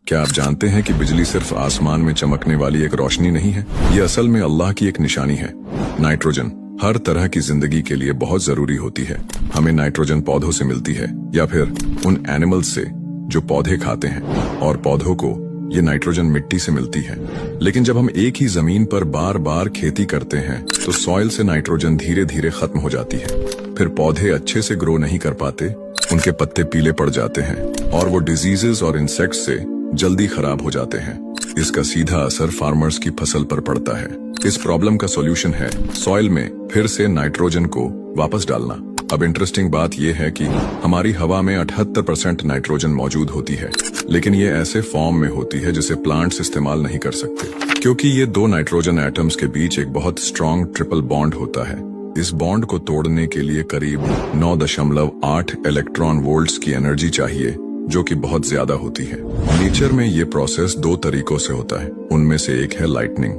क्या आप जानते हैं कि बिजली सिर्फ आसमान में चमकने वाली एक रोशनी नहीं है, ये असल में अल्लाह की एक निशानी है। नाइट्रोजन हर तरह की जिंदगी के लिए बहुत जरूरी होती है। हमें नाइट्रोजन पौधों से मिलती है या फिर उन एनिमल्स से जो पौधे खाते हैं, और पौधों को ये नाइट्रोजन मिट्टी से मिलती है। लेकिन जब हम एक ही जमीन पर बार बार खेती करते हैं तो सॉइल से नाइट्रोजन धीरे धीरे खत्म हो जाती है। फिर पौधे अच्छे से ग्रो नहीं कर पाते, उनके पत्ते पीले पड़ जाते हैं और वो डिजीजेस और इंसेक्ट्स से जल्दी खराब हो जाते हैं। इसका सीधा असर फार्मर्स की फसल पर पड़ता है। इस प्रॉब्लम का सॉल्यूशन है सॉइल में फिर से नाइट्रोजन को वापस डालना। अब इंटरेस्टिंग बात यह है कि हमारी हवा में 78% नाइट्रोजन मौजूद होती है, लेकिन ये ऐसे फॉर्म में होती है जिसे प्लांट्स इस्तेमाल नहीं कर सकते, क्योंकि ये दो नाइट्रोजन एटम्स के बीच एक बहुत स्ट्रॉन्ग ट्रिपल बॉन्ड होता है। इस बॉन्ड को तोड़ने के लिए करीब 9.8 इलेक्ट्रॉन वोल्ट्स की एनर्जी चाहिए, जो कि बहुत ज्यादा होती है। नेचर में ये प्रोसेस दो तरीकों से होता है, उनमें से एक है लाइटनिंग।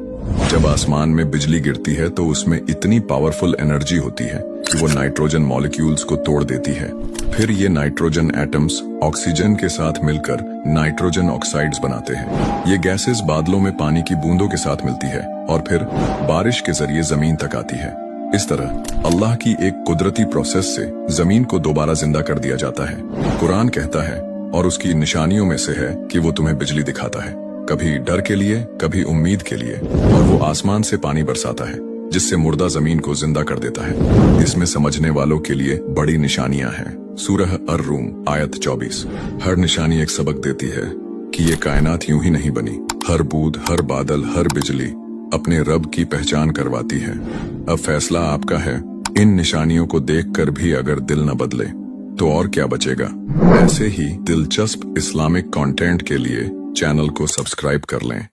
जब आसमान में बिजली गिरती है तो उसमें इतनी पावरफुल एनर्जी होती है कि वो नाइट्रोजन मॉलिक्यूल्स को तोड़ देती है। फिर ये नाइट्रोजन एटम्स ऑक्सीजन के साथ मिलकर नाइट्रोजन ऑक्साइड्स बनाते हैं। ये गैसेस बादलों में पानी की बूंदों के साथ मिलती है और फिर बारिश के जरिए जमीन तक आती है। इस तरह अल्लाह की एक कुदरती प्रोसेस से जमीन को दोबारा जिंदा कर दिया जाता है। कुरान कहता है, और उसकी निशानियों में से है कि वो तुम्हें बिजली दिखाता है, कभी डर के लिए, कभी उम्मीद के लिए, और वो आसमान से पानी बरसाता है जिससे मुर्दा जमीन को जिंदा कर देता है। इसमें समझने वालों के लिए बड़ी निशानियां हैं। सूरह अर-रूम आयत 24। हर निशानी एक सबक देती है कि ये कायनात यूं ही नहीं बनी। हर बूंद, हर बादल, हर बिजली अपने रब की पहचान करवाती है। अब फैसला आपका है। इन निशानियों को देखकर भी अगर दिल न बदले तो और क्या बचेगा। ऐसे ही दिलचस्प इस्लामिक कंटेंट के लिए चैनल को सब्सक्राइब कर लें।